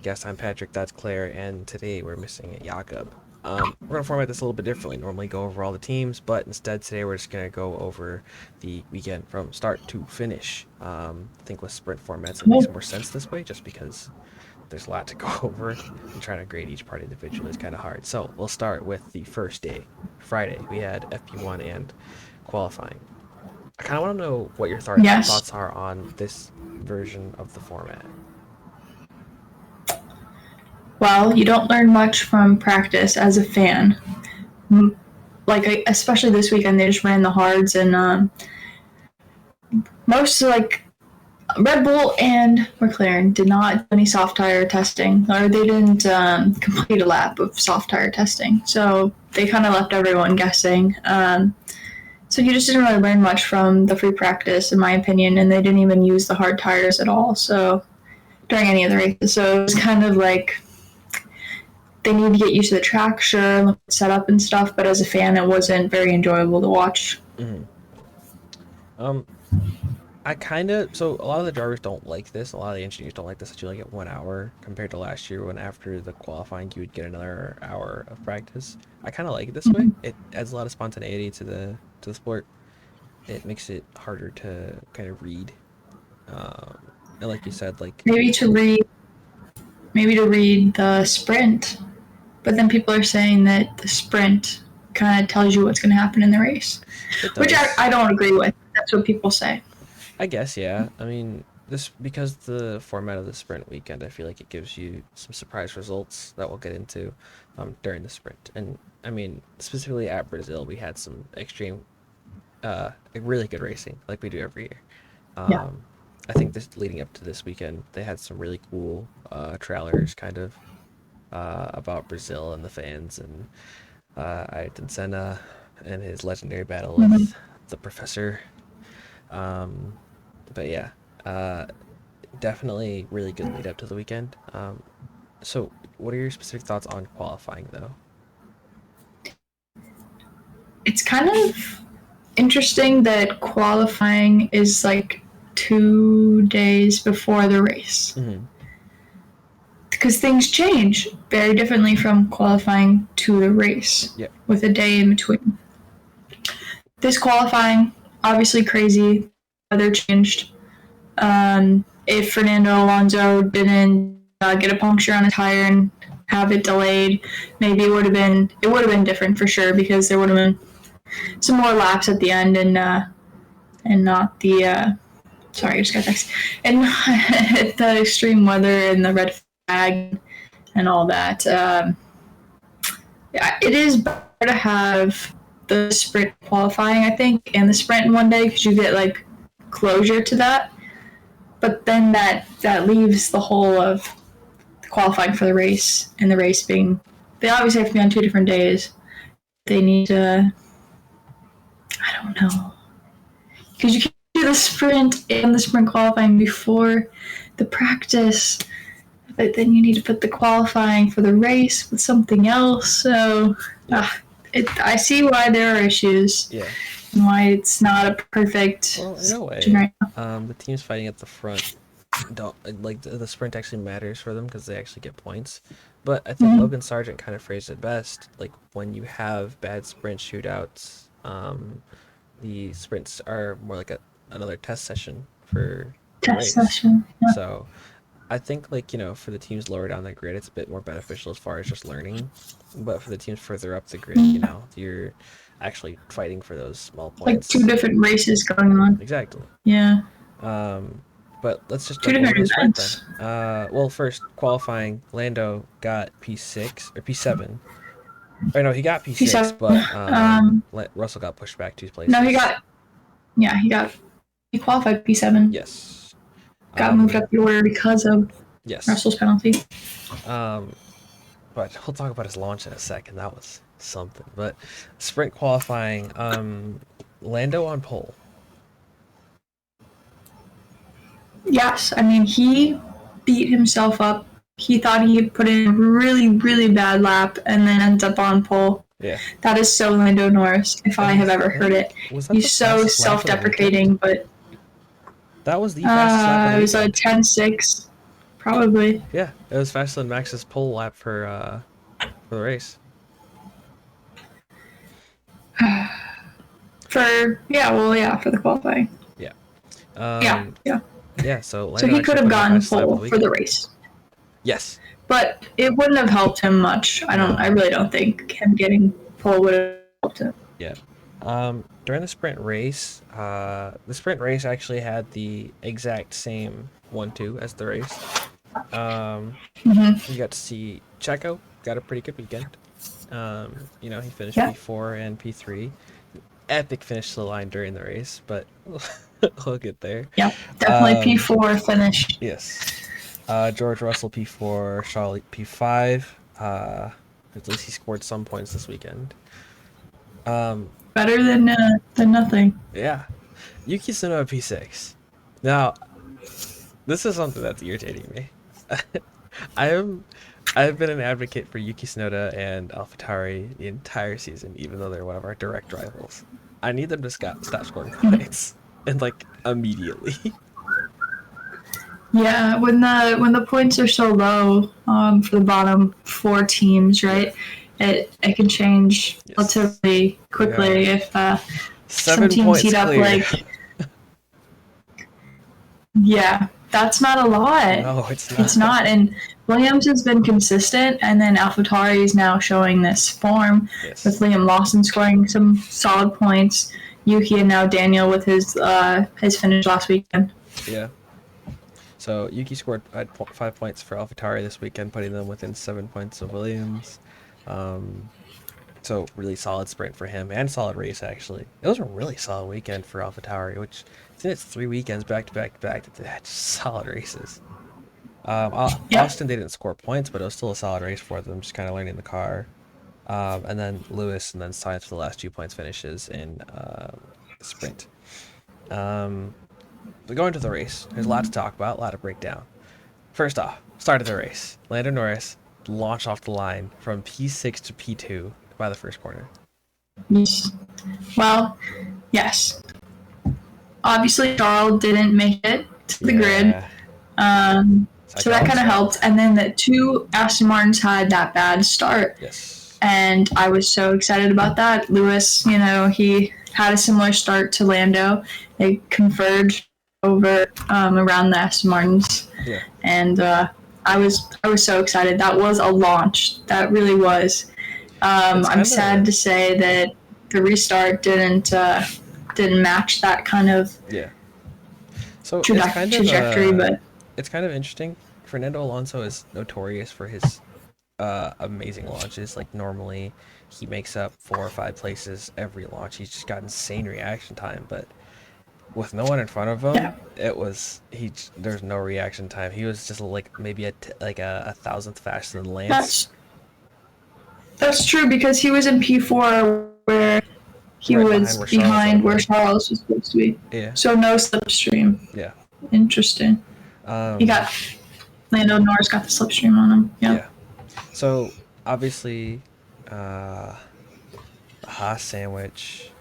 podcast. I'm Patrick, that's Claire, and today we're missing Jakob. We're going to format this a little bit differently. Normally go over all the teams, but instead today we're just going to go over the weekend from start to finish. I think with sprint formats it makes more sense this way just because there's a lot to go over, and trying to grade each part individually is kind of hard. So we'll start with the first day, Friday. We had FP1 and qualifying. I kind of want to know what your Yes. thoughts are on this version of the format. Well, you don't learn much from practice as a fan. Like, especially this weekend, they just ran the hards, and most, like, Red Bull and McLaren did not do any soft tire testing, or they didn't complete a lap of soft tire testing. So they kind of left everyone guessing. So you just didn't really learn much from the free practice, in my opinion, and they didn't even use the hard tires at all. So during any of the races, so it was kind of like they need to get used to the track, sure, setup and stuff, but as a fan, it wasn't very enjoyable to watch. Mm-hmm. So a lot of the drivers don't like this. A lot of the engineers don't like this, that you only get 1 hour compared to last year when after the qualifying you would get another hour of practice. I kind of like it this way. Mm-hmm. It adds a lot of spontaneity to the sport. It makes it harder to kind of read. Um, and like you said, like Maybe to read, maybe to read the sprint, but then people are saying that the sprint kind of tells you what's going to happen in the race, it which does. I don't agree with. That's what people say. I guess, yeah. I mean, this because the format of the sprint weekend, I feel like it gives you some surprise results that we'll get into during the sprint. And I mean, specifically at Brazil, we had some extreme, really good racing, like we do every year. Yeah. Um, I think this leading up to this weekend, they had some really cool trailers, kind of about Brazil and the fans, and Ayrton Senna and his legendary battle Mm-hmm. with the Professor. Um, but yeah, uh, definitely really good lead up to the weekend. So what are your specific thoughts on qualifying though? It's kind of interesting that qualifying is like 2 days before the race Hmm. because things change very differently from qualifying to the race Yeah. with a day in between. This qualifying, obviously crazy, weather changed. If Fernando Alonso didn't get a puncture on a tire and have it delayed, maybe it would have been different for sure because there would have been some more laps at the end and not the sorry, I just got text and not the extreme weather and the red flag and all that. Yeah, it is better to have the sprint qualifying, I think, and the sprint in one day because you get like closure to that. But then that leaves the whole of qualifying for the race and the race being they obviously have to be on 2 different days. They need to I don't know because you can't do the sprint and the sprint qualifying before the practice, but then you need to put the qualifying for the race with something else. So Yeah. I see why there are issues Yeah. and why it's not a perfect Well, in a situation way, right now. the teams fighting at the front don't like the sprint actually matters for them because they actually get points. But I think Mm-hmm. Logan Sargent kind of phrased it best. Like when you have bad sprint shootouts, the sprints are more like another test session for the Test race. session. Yeah. So I think like for the teams lower down the grid, it's a bit more beneficial as far as just learning. But for the teams further up the grid, Mm-hmm. you're actually fighting for those small Like two points. different races going on. Exactly. Yeah. Um, but let's just Two jump over different to the sprint then. events. Well, first qualifying, Lando got P6 or P7. Or no, he got He P6, said, but um, Russell got pushed back 2 no, places. he qualified P7. Yes. Got moved up Um, the order because of yes. Russell's penalty. Um, but we'll talk about his launch in a second. That was something. But sprint qualifying, Lando on pole. Yes, I mean, he beat himself up. He thought he put in a really, really bad lap and then ends up on pole. Yeah. That is so Lando Norris, if I And have ever heard it. was that the He's so fastest lap self of the weekend? deprecating, but That was the fastest lap of the it was a weekend. 10.6 probably. Yeah, it was faster than Max's pole lap for the race. For the qualifying. Yeah. Yeah, yeah. Yeah, so So Lando he could actually have put in the gotten fastest lap of the pole for the weekend. race, Yes. but it wouldn't have helped him much. I No. really don't think him getting pole would have helped him. Yeah. During the sprint race actually had the exact same 1-2 as the race. Mm-hmm. You got to see Checo got a pretty good weekend. He finished Yeah. P4 and P3. Epic finish to the line during the race, but we'll get there. Yeah, definitely P4 finish. Yes. George Russell P4, Charlie P5. At least he scored some points this weekend. Better than nothing. Yeah. Yuki Tsunoda P6. Now, this is something that's irritating me. I've been an advocate for Yuki Tsunoda and AlphaTauri the entire season, even though they're one of our direct rivals. I need them to stop scoring points, and like immediately. Yeah, when the points are so low for the bottom 4 teams, right? It can change relatively quickly if some teams heat up clear. Yeah, that's not a lot. No, it's not. It's not, and Williams has been consistent, and then AlphaTauri is now showing this form with Liam Lawson scoring some solid points. Yuki and now Daniel with his finish last weekend. Yeah. So Yuki scored 5 points for AlphaTauri this weekend, putting them within 7 points of Williams. So really solid sprint for him and solid race actually. It was a really solid weekend for AlphaTauri, which I think it's 3 weekends back to back that they had just solid races. Austin they didn't score points, but it was still a solid race for them, just kind of learning the car. And then Lewis and then Sainz for the last 2 points finishes in the sprint. But going to the race, there's a lot to talk about, a lot to break down. First off, start of the race. Lando Norris launched off the line from P6 to P2 by the first corner. Yes. Well, yes. Obviously, Charles didn't make it to the grid. So that kind of helped. And then the 2 Aston Martins had that bad start. Yes. And I was so excited about that. Lewis, he had a similar start to Lando. They converged over around the Aston Martins. Yeah. And I was so excited. That was a launch. That really was. I'm sad to say that the restart didn't match that kind of trajectory, but it's kind of interesting. Fernando Alonso is notorious for his amazing launches. Like normally he makes up 4 or 5 places every launch. He's just got insane reaction time, but with no one in front of him, there's no reaction time. He was just like maybe a 1,000th faster than Lance. That's true, because he was in P4 where he was behind where Charles was supposed to be. Yeah. So no slipstream. Yeah. Interesting. Lando Norris got the slipstream on him. Yeah. So obviously, the Haas sandwich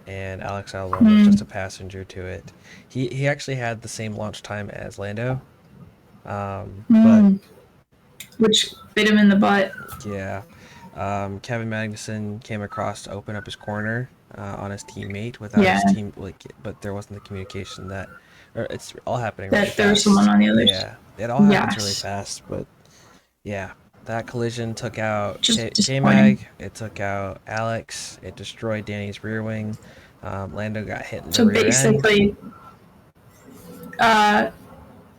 and Alex Albon was just a passenger to it. He actually had the same launch time as Lando, but which bit him in the butt. Yeah. Kevin Magnussen came across to open up his corner on his teammate without his team, but there wasn't the communication that, or it's all happening really fast. There was someone on the other. Yeah, it all happens really fast, but yeah, that collision took out K-Mag, it took out Alex, it destroyed Danny's rear wing. Lando got hit in the rear end. So basically,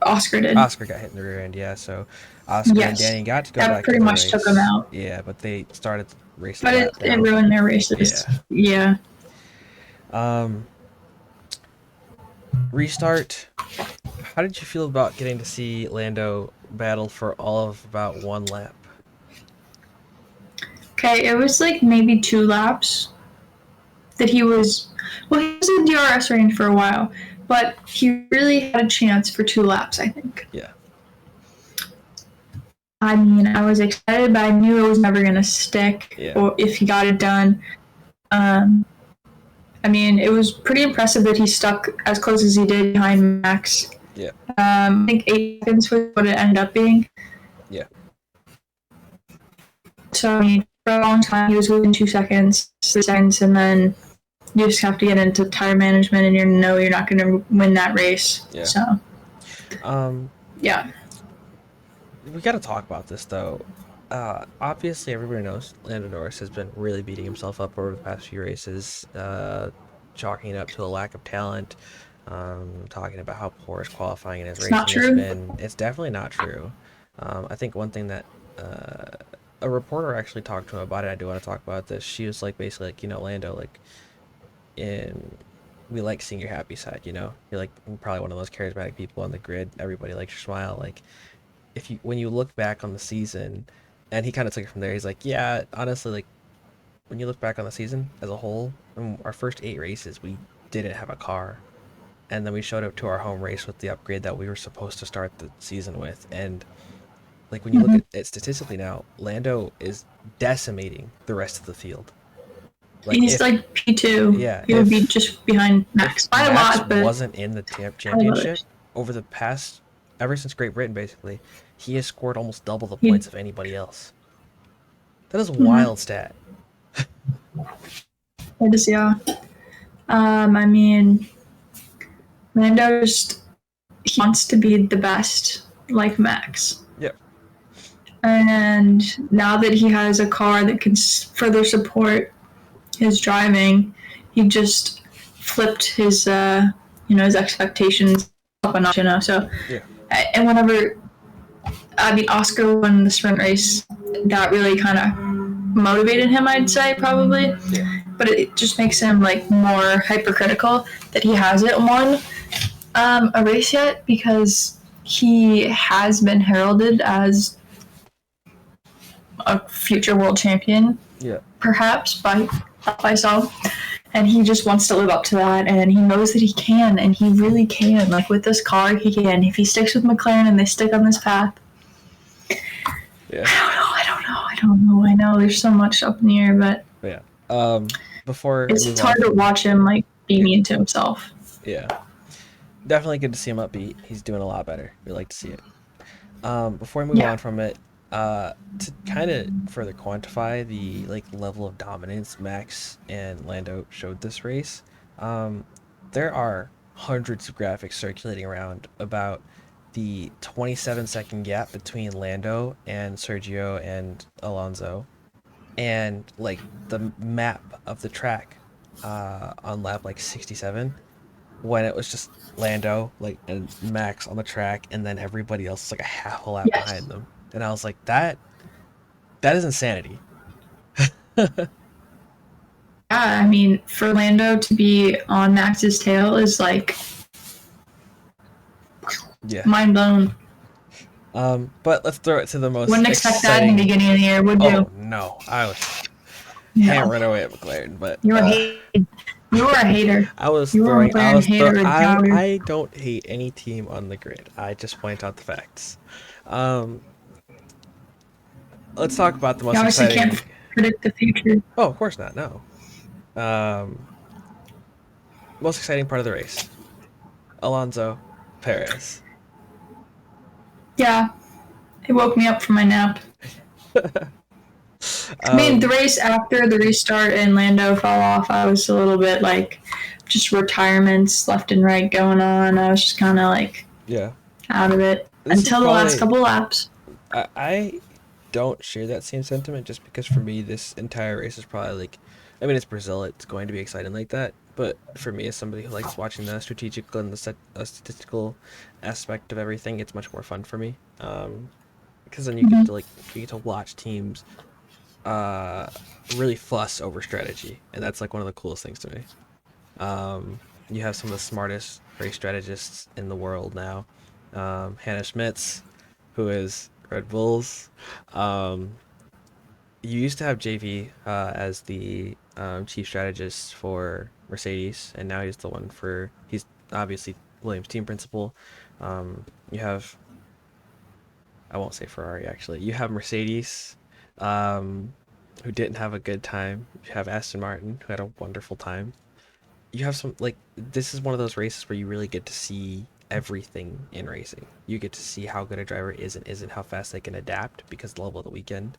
Oscar did. Oscar got hit in the rear end, yeah. So Oscar and Danny got to go back to the race. That pretty much took them out. Yeah, but they started racing. But it ruined their races. Yeah. Restart. How did you feel about getting to see Lando battle for all of about 1 lap? Okay, it was like maybe 2 laps that he was in DRS range for a while, but he really had a chance for 2 laps, I think. Yeah. I mean, I was excited, but I knew it was never going to stick or if he got it done. I mean, it was pretty impressive that he stuck as close as he did behind Max Yeah. I think 8 seconds was what it ended up being. Yeah. So I mean, for a long time he was within 2 seconds, 3 seconds, and then you just have to get into tire management, and you know you're not going to win that race. Yeah. So Um, yeah. we got to talk about this though. Obviously, everybody knows Lando Norris has been really beating himself up over the past few races, chalking it up to a lack of talent, talking about how poor his qualifying and his It's not racing has true. been. It's definitely not true. I think one thing that a reporter actually talked to him about it. I do want to talk about this. She was like, basically, like, Lando, like, in we like seeing your happy side. You're like probably one of those charismatic people on the grid. Everybody likes your smile. Like, if you when you look back on the season, and he kind of took it from there. He's like, yeah, honestly, like, when you look back on the season as a whole, in our first 8 races, we didn't have a car, and then we showed up to our home race with the upgrade that we were supposed to start the season with. And like, when you look Mm-hmm. at it statistically now, Lando is decimating the rest of the field. Like, He's like P2. yeah, He would be just behind if Max by a Max lot, but wasn't in the probably championship others. over the past, ever since Great Britain, basically, he has scored almost double the He, points of anybody else. That is a mm-hmm. wild stat. It is, yeah. I mean, Lando just he wants to be the best, like Max. Yep. And now that he has a car that can further support his driving, he just flipped his, his expectations up a notch. So, Yeah. and whenever I mean Oscar won the sprint race, that really kind of motivated him. I'd say probably, Yeah. but it just makes him like more hypercritical that he hasn't won a race yet because he has been heralded as a future world champion, Yeah. perhaps by some, and he just wants to live up to that, and he knows that he can, and he really can. Like with this car, he can. If he sticks with McLaren and they stick on this path, Yeah. I don't know. I know there's so much up in the air, but But yeah. Before I move it's on hard to from, watch him like be yeah, mean to himself. yeah, definitely good to see him upbeat. He's doing a lot better. We like to see it. Before I move Yeah. on from it, to kind of further quantify the like level of dominance Max and Lando showed this race, um, there are hundreds of graphics circulating around about the 27-second gap between Lando and Sergio and Alonso, and like the map of the track on lap like 67, when it was just Lando like and Max on the track, and then everybody else is like a half a lap Yes. behind them. And I was like, that is insanity. Yeah, I mean, for Lando to be on Max's tail is like Yeah. mind blown. But let's throw it to the most Wouldn't expect that in the exciting. beginning of the year, would you? Oh no, I was No. hammering away at McLaren, but You were you were a hater. I was You were a throwing. I McLaren was throw. hater and doubter. I don't hate any team on the grid. I just point out the facts. Um, let's talk about the You most obviously exciting. can't predict the future. Oh, of course not. No. Um, most exciting part of the race: Alonso, Perez. Yeah, it woke me up from my nap. I mean, the Um, race after the restart and Lando fell off, I was a little bit like just retirements left and right going on. I was just kind of like yeah. out of it This is until the last probably. couple laps. I don't share that same sentiment, just because for me this entire race is probably like, I mean, it's Brazil, it's going to be exciting like that, but for me as somebody who likes watching the strategic and the statistical aspect of everything, it's much more fun for me. Because then Mm-hmm. you get to watch teams uh really fuss over strategy, and that's like one of the coolest things to me. You have some of the smartest race strategists in the world now. Hannah Schmitz, who is Red Bulls. Um, you used to have JV as the chief strategist for Mercedes, and now he's obviously Williams' team principal. You have, I won't say Ferrari actually. You have Mercedes, um, who didn't have a good time. You have Aston Martin, who had a wonderful time. You have some, like, this is one of those races where you really get to see everything in racing. You get to see how good a driver is and isn't, how fast they can adapt because of the level of the weekend.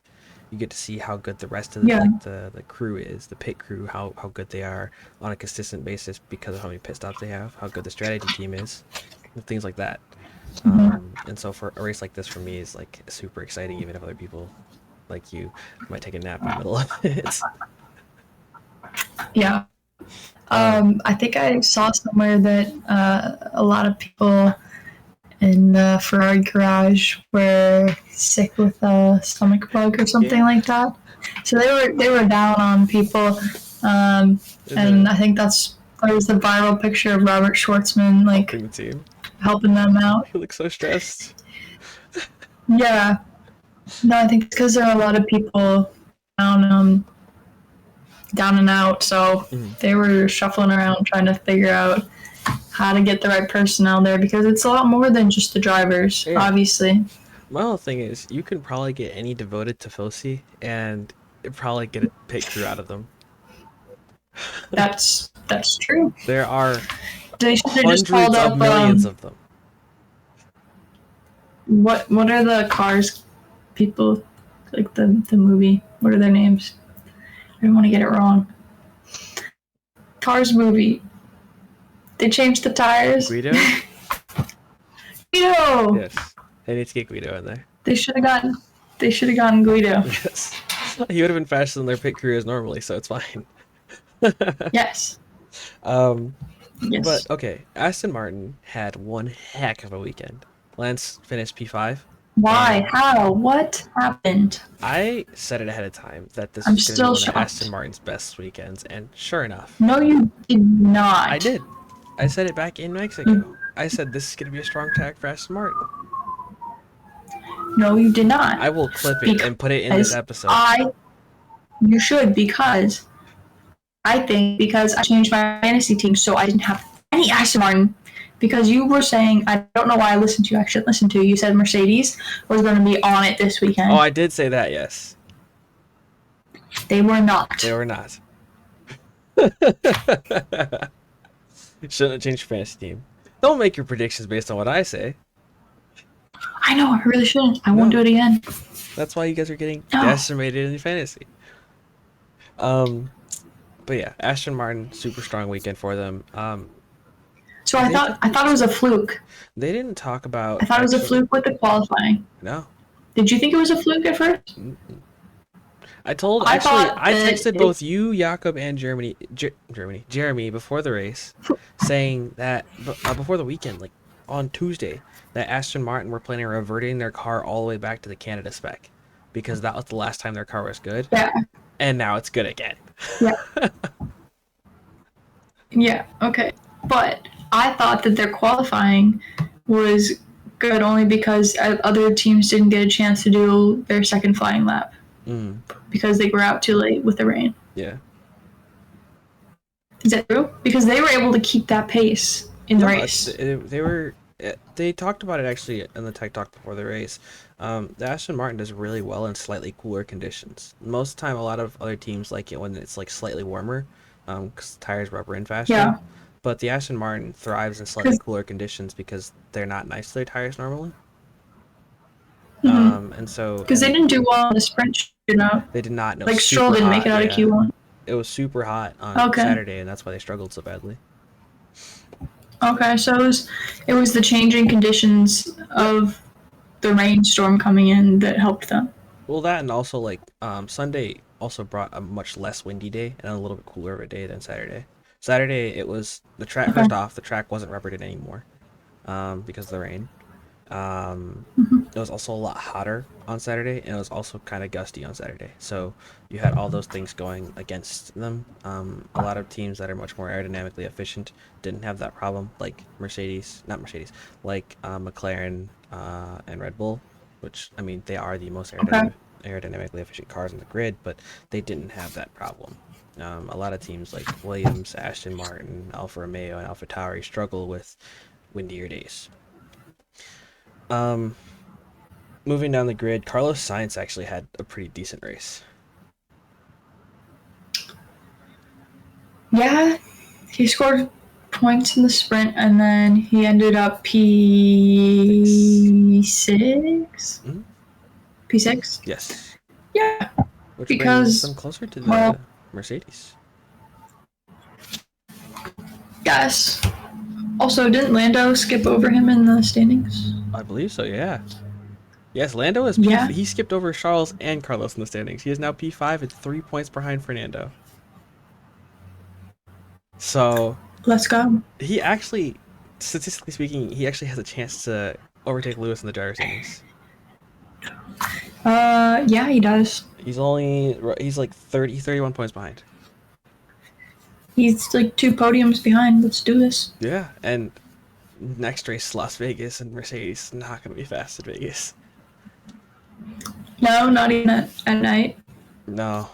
You get to see how good the rest of the, Yeah. like the crew is, the pit crew, how good they are on a consistent basis because of how many pit stops they have, how good the strategy team is, things like that. Mhm. And so for a race like this for me is like super exciting, even if other people like you might take a nap in the middle of it. Yeah. Um, I think I saw somewhere that a lot of people in the Ferrari garage were sick with a stomach bug or something yeah. like that. So they were down on people, and I think there was the viral picture of Robert Schwartzman like Helping the team. helping them out. He looks so stressed. Yeah, no, I think it's because there are a lot of people down down and out, so Mhm. they were shuffling around trying to figure out how to get the right personnel there because it's a lot more than just the drivers, Yeah. obviously. My whole thing is you can probably get any devoted Tifosi and probably get a pit crew out of them. That's true. There are They should have just called hundreds of up millions of them. what are the Cars people like the movie? What are their names? I don't want to get it wrong. Cars movie. They changed the tires. Guido? Guido. Yes. They need to get Guido in there. They should have gotten. They should have gotten Guido. Yes. He would have been faster than their pit crew is normally, so it's fine. Yes. um, Yes. but okay, Aston Martin had one heck of a weekend. Lance finished P5. Why? And How? What happened? I said it ahead of time that this I'm was going to be still one of Aston shocked. Martin's best weekends, and sure enough, No, you did I not. did. I said it back in Mexico. I said this is going to be a strong tag for Aston Martin. No, you did not. I will clip it and put it in this Because episode. you should, because I think because I changed my fantasy team so I didn't have any Aston Martin. Because you were saying, I don't know why I listened to you. I shouldn't listen to you. You said Mercedes was going to be on it this Oh, weekend. I did say that, yes. They were not. They were not. Shouldn't have changed your fantasy team. Don't make your predictions based on what I say. I know, I really shouldn't. I won't No. do it again. That's why you guys are getting No. decimated in your fantasy. Um, but yeah, Aston Martin, super strong weekend for them. So I thought it was a fluke. They didn't talk about I thought it was a fluke with the qualifying. No. Did you think it was a fluke at first? Mm-mm. I texted both you, Jakob, and Jeremy before the race, saying that before the weekend, like on Tuesday, that Aston Martin were planning on reverting their car all the way back to the Canada spec because that was the last time their car was good, Yeah. and now it's good again. Yeah. Yeah. Okay. But I thought that their qualifying was good only because other teams didn't get a chance to do their second flying lap Mm, because they were out too late with the rain. yeah. Is that true? Because they were able to keep that pace in the No, race. they talked about it actually in the tech talk before the race. The Aston Martin does really well in slightly cooler conditions. Most of the time, a lot of other teams like it when it's like slightly warmer, because tires rubber in faster. Yeah. But the Aston Martin thrives in slightly cooler conditions because they're not nice to their tires normally. And so Because they didn't do well on the sprint, they did not. No, Like Stroll super didn't make hot. it out of Yeah, Q1. it was super hot on Okay. Saturday, and that's why they struggled so badly. Okay, so it was the changing conditions of the rainstorm coming in that helped them. Well, that and also like Sunday also brought a much less windy day and a little bit cooler of a day than Saturday. Saturday it was the track. Okay. First off, the track wasn't rubbered anymore because of the rain. It was also a lot hotter on Saturday, and it was also kind of gusty on Saturday. So you had all those things going against them. A lot of teams that are much more aerodynamically efficient didn't have that problem, like not Mercedes, like McLaren and Red Bull, which I mean they are the most aerodynamically efficient cars on the grid, but they didn't have that problem. A lot of teams like Williams, Aston Martin, Alfa Romeo, and AlphaTauri struggle with windier days. Moving down the grid, Carlos Sainz actually had a pretty decent race. Yeah, he scored points in the sprint, and then he ended up P6. Mhm. P6. Yes. Yeah, Which brings them because closer to well, the Mercedes. yes. Also, didn't Lando skip over him in the standings? I believe so, yeah. Yes, Lando is P. Yeah. He skipped over Charles and Carlos in the standings. He is now P5 and 3 points behind Fernando. So Let's go. he actually, statistically speaking, he actually has a chance to overtake Lewis in the driver standings. Yeah, he does. He's like 31 points behind. He's like 2 podiums behind. Let's do this. Yeah, and next race Las Vegas, and Mercedes is not going to be fast at Vegas. No, not even at night No,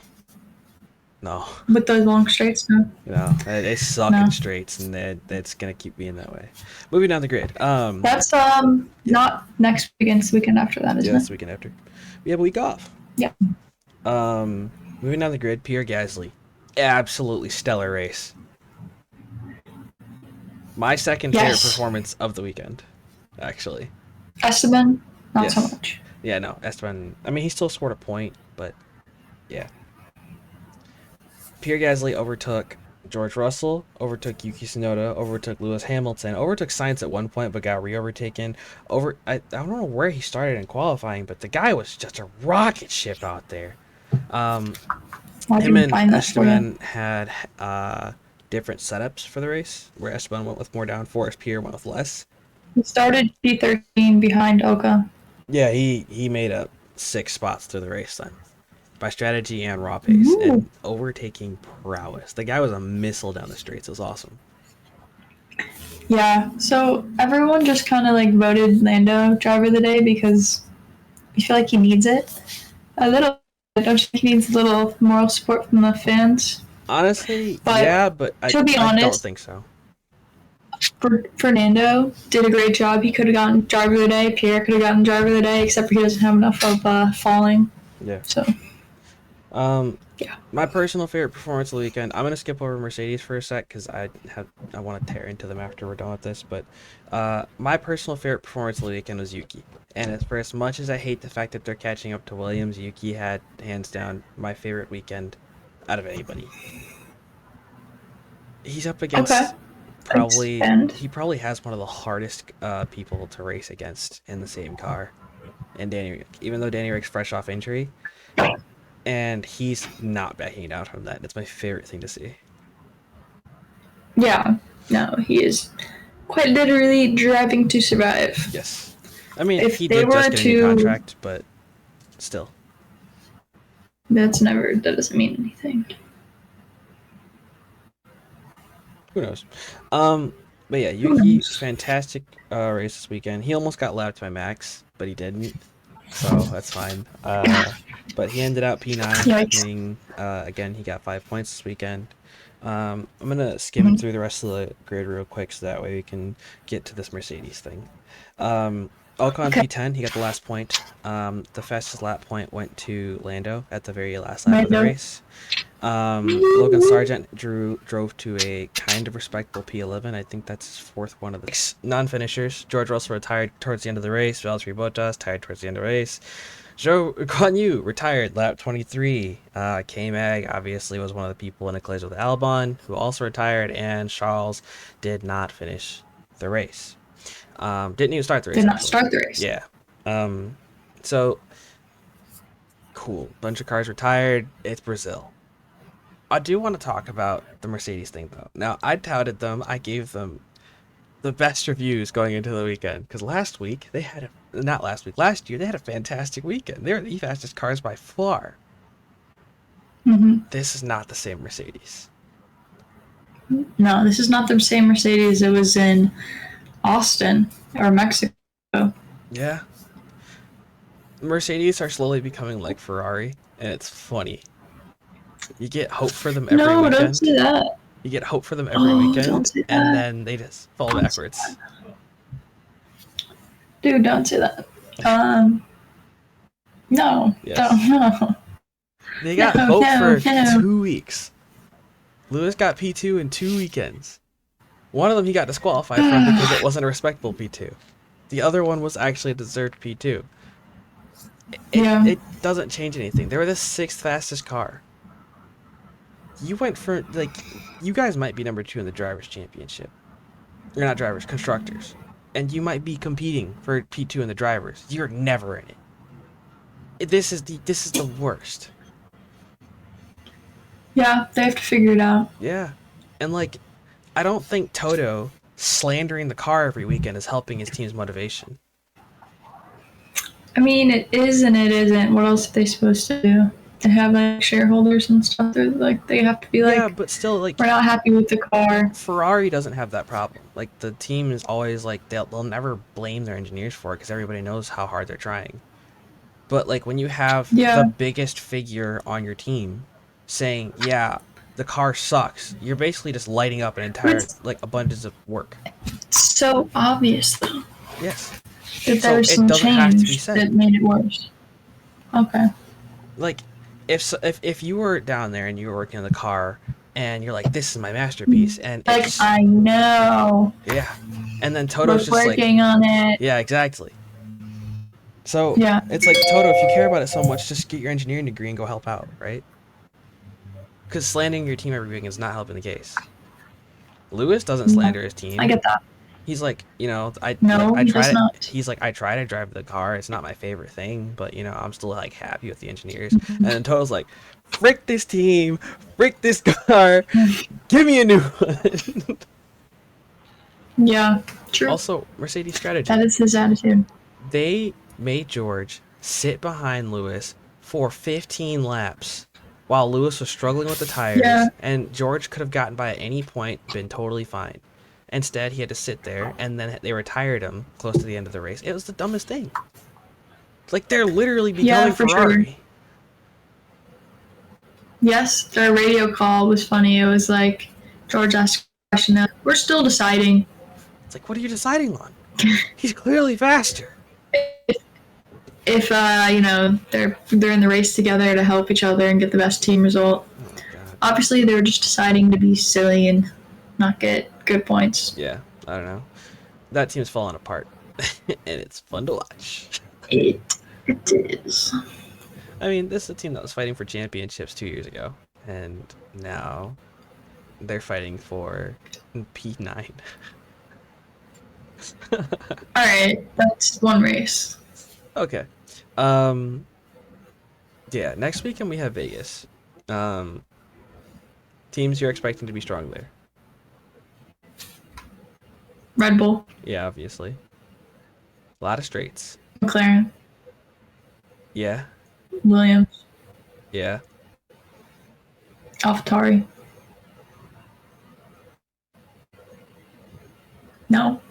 no, with those long straights. No, no. They suck no. in straights, and that's going to keep being that way. Moving down the grid. That's Yeah, not next weekend. It's the weekend after that, yeah, isn't that's it? the weekend after. We have a week off. Yeah. Moving down the grid, Pierre Gasly, absolutely stellar race. My second favorite Yes. performance of the weekend, actually. Esteban, not so Yes. much. Yeah, no, Esteban. I mean, he still scored a point, but yeah. Pierre Gasly overtook George Russell, overtook Yuki Tsunoda, overtook Lewis Hamilton, overtook Sainz at one point, but got re-overtaken. I don't know where he started in qualifying, but the guy was just a rocket ship out there. Um, I Him can and find that for you. Esteban had different setups for the race, where Esteban went with more downforce, Pierre went with less. He started P13 behind Oka. Yeah, he made up 6 spots through the race then, by strategy and raw pace Ooh. and overtaking prowess. The guy was a missile down the straights. It was awesome. Yeah, so everyone just kind of like voted Lando driver of the day because I feel like he needs it a little. Don't you think he needs a little moral support from the fans? Honestly, But yeah, but to be I don't honest, think so. Fernando did a great job. He could have gotten driver of the day. Pierre could have gotten driver of the day, except for he doesn't have enough of falling. Yeah. So Um, yeah. my personal favorite performance of the weekend. I'm gonna skip over Mercedes for a sec because I want to tear into them after we're done with this. But my personal favorite performance of the weekend was Yuki. And for as much as I hate the fact that they're catching up to Williams, Yuki had hands down my favorite weekend out of anybody. He's up Okay. against probably Expand. he probably has one of the hardest people to race against in the same car. And Danny Rick, even though Danny Rick's fresh off injury, and he's not backing down from that. It's my favorite thing to see. Yeah. No, he is quite literally driving to survive. Yes. I mean, If he they did just were get a new to, contract, but still. that doesn't mean anything. Who knows? But yeah, Who Yuki, knows? fantastic race this weekend. He almost got lapped by Max, but he didn't, so that's fine. But he ended up P9, Yikes. meaning again he got 5 points this weekend. I'm gonna skim through the rest of the grid real quick, so that way we can get to this Mercedes thing. Ocon Okay. P10, he got the last point. The fastest lap point went to Lando at the very last lap of the race. Logan Sargent drove to a kind of respectable P11. I think that's his fourth one of the non-finishers. George Russell retired towards the end of the race. Valtteri Bottas tired towards the end of the race. Zhou Guan Yu retired lap 23. K-Mag obviously was one of the people in a collision with Albon, who also retired, and Charles did not finish the race. Didn't even start the race. Did not actually. start the race. Yeah. So cool. Bunch of cars retired. It's Brazil. I do want to talk about the Mercedes thing though. Now I touted them. I gave them the best reviews going into the weekend because last year they had a fantastic weekend. They were the fastest cars by far. This is not the same Mercedes. No, this is not the same Mercedes it was in Austin or Mexico. Yeah. Mercedes are slowly becoming like Ferrari, and it's funny. You get hope for them every No, weekend. don't say that. You get hope for them every weekend, don't say that. and then they just fall backwards. Dude, don't say that. No. Yes. No. They got hope for 2 weeks. Lewis got P2 in 2 weekends. One of them he got disqualified from because it wasn't a respectable P2. The other one was actually a deserved P2. Yeah. It doesn't change anything. They were the 6th fastest car. You went for, like, you guys might be number 2 in the drivers' championship. You're not drivers, constructors. And you might be competing for P2 in the drivers. You're never in it. This is the worst. Yeah, they have to figure it out. Yeah. And like, I don't think Toto slandering the car every weekend is helping his team's motivation. I mean, it is and it isn't. What else are they supposed to do? They have like shareholders and stuff. They're like, they have to be Yeah, like, but still, like, we're not happy with the car. Ferrari doesn't have that problem. Like, the team is always like, they'll never blame their engineers for it because everybody knows how hard they're trying. But like, when you have the Yeah. biggest figure on your team saying, yeah, the car sucks, you're basically just lighting up an entire, It's like, abundance of work. so obvious though Yes. that So there was it some doesn't have to be change said. that made it worse. Okay. Like, if you were down there and you were working on the car and you're like, this is my masterpiece, and Like, it's, I know. yeah, and then We're Toto's just like, working on it. yeah, exactly. So Yeah. it's like, Toto, if you care about it so much, just get your engineering degree and go help out, right? Because slandering your team every week is not helping the case. Lewis doesn't slander his team. I get that. He's like, you know, I No, I he try does to. not. He's like, I try to drive the car. It's not my favorite thing, but you know, I'm still like happy with the engineers. And then Toto's like, frick this team, frick this car, give me a new one. Yeah, true. Also, Mercedes strategy. That is his attitude. They made George sit behind Lewis for 15 laps while Lewis was struggling with the tires, Yeah. and George could have gotten by at any point, been totally fine. Instead, he had to sit there, and then they retired him close to the end of the race. It was the dumbest thing. Like, they're literally becoming for Ferrari. sure. Yes, their radio call was funny. It was like George asked a question. We're still deciding. It's like, what are you deciding on? He's clearly faster. If you know, they're in the race together to help each other and get the best team result. Oh, God. Obviously, they were just deciding to be silly and not get good points. Yeah, I don't know. That team's falling apart, and it's fun to watch. It is. I mean, this is a team that was fighting for championships 2 years ago, and now they're fighting for P9. All right, that's one race. Okay. Yeah, next weekend we have Vegas. Teams you're expecting to be strong there. Red Bull, Yeah, obviously. A lot of straights. McLaren, Yeah, Williams, yeah. AlphaTauri. No.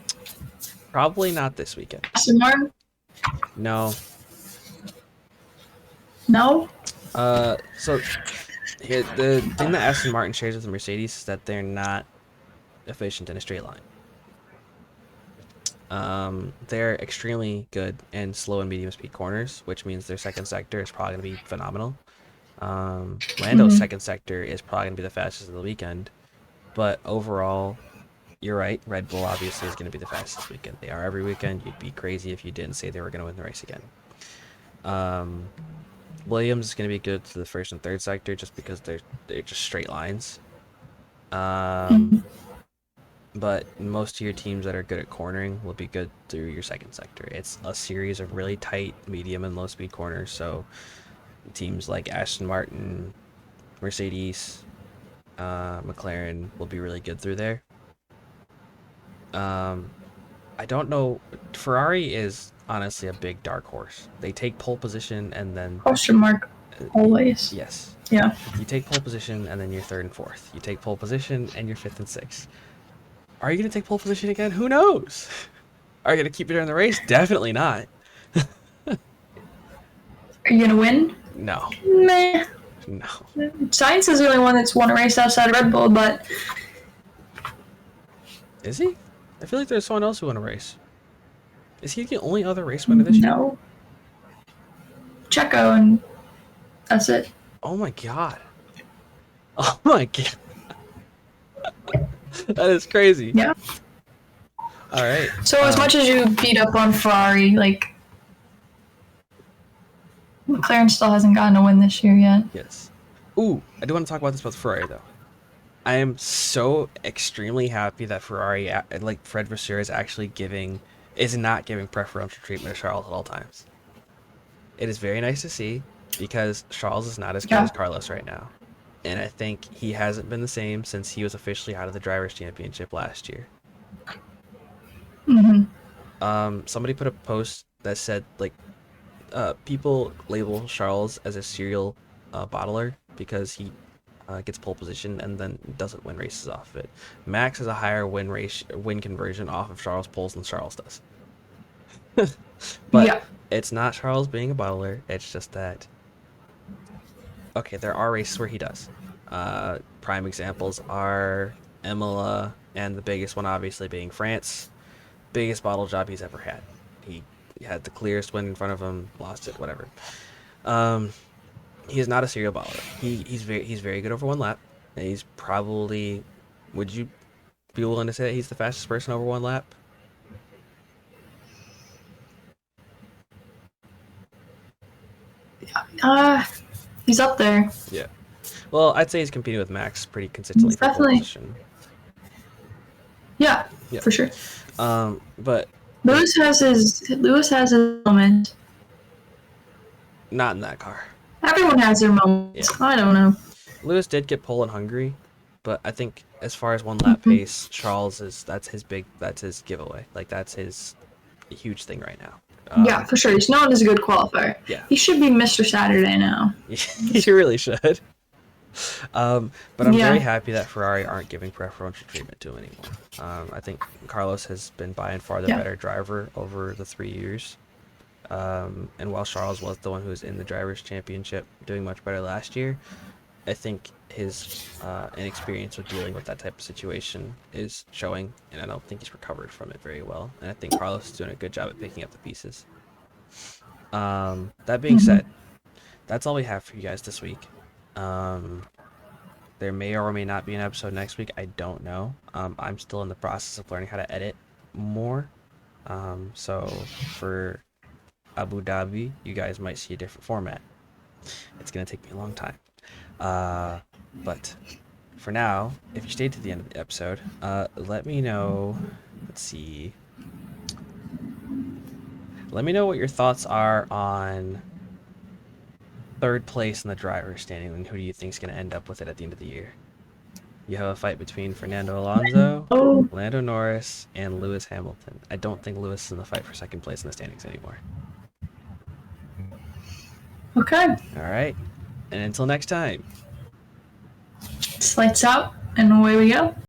Probably not this weekend. Aston Martin? No. No. So here, the thing that Aston Martin shares with the Mercedes is that they're not efficient in a straight line. They're extremely good in slow and medium speed corners, which means their second sector is probably going to be phenomenal. Lando's second sector is probably going to be the fastest of the weekend, but overall, you're right. Red Bull obviously is going to be the fastest weekend. They are every weekend. You'd be crazy if you didn't say they were going to win the race again. Williams is going to be good to the first and third sector just because they're just straight lines. But most of your teams that are good at cornering will be good through your second sector. It's a series of really tight medium and low speed corners, so teams like Aston Martin, Mercedes, McLaren will be really good through there. I don't know. Ferrari is honestly a big dark horse. They take pole position and then... Question mark. Always. Yes. Yeah. You take pole position and then you're third and fourth. You take pole position and you're fifth and sixth. Are you going to take pole position again? Who knows? Are you going to keep it during the race? Definitely not. Are you going to win? No. Meh. No. Sainz is the only one that's won a race outside of Red Bull, but... Is he? I feel like there's someone else who won a race. Is he the only other race winner this year? No. Checo, and that's it. Oh my god. Oh my god. That is crazy. Yeah. All right. So as much as you beat up on Ferrari, like McLaren still hasn't gotten a win this year yet. Yes. Ooh, I do want to talk about this about Ferrari though. I am so extremely happy that Ferrari, like Fred Vasseur, is not giving preferential treatment to Charles at all times. It is very nice to see because Charles is not as good Yeah. as Carlos right now. And I think he hasn't been the same since he was officially out of the Drivers' Championship last year. Mm-hmm. Somebody put a post that said, like, people label Charles as a serial bottler because he gets pole position and then doesn't win races off of it. Max has a higher win conversion off of Charles poles than Charles does. But Yeah. it's not Charles being a bottler. It's just that, okay, there are races where he does. Prime examples are Imola, and the biggest one obviously being France. Biggest bottle job he's ever had. He had the clearest win in front of him, lost it, whatever. Um, he is not a serial bottler. He's very good over one lap. And he's probably, would you be willing to say that he's the fastest person over one lap? He's up there. Yeah. Well, I'd say he's competing with Max pretty consistently He's for pole definitely. position. Yeah, Yeah. for sure. But Lewis has his moment. not in that car. Everyone has their moments. Yeah. I don't know. Lewis did get pole in Hungary, but I think as far as one lap pace, Charles that's his giveaway. Like that's his huge thing right now. Yeah, for sure. He's known as a good qualifier. Yeah. He should be Mr. Saturday now. He really should. But I'm very happy that Ferrari aren't giving preferential treatment to him anymore. I think Carlos has been by and far the better driver over the 3 years. And while Charles was the one who was in the Drivers' Championship doing much better last year, I think his inexperience with dealing with that type of situation is showing, and I don't think he's recovered from it very well. And I think Carlos is doing a good job at picking up the pieces. That being said, that's all we have for you guys this week. There may or may not be an episode next week. I don't know. I'm still in the process of learning how to edit more. So for Abu Dhabi, you guys might see a different format. It's going to take me a long time. But for now, if you stayed to the end of the episode, let me know. Let's see. Let me know what your thoughts are on third place in the driver's standing, and who do you think is going to end up with it at the end of the year? You have a fight between Fernando Alonso, Lando Norris, and Lewis Hamilton. I don't think Lewis is in the fight for second place in the standings anymore. Okay. All right. And until next time. Lights out, and away we go.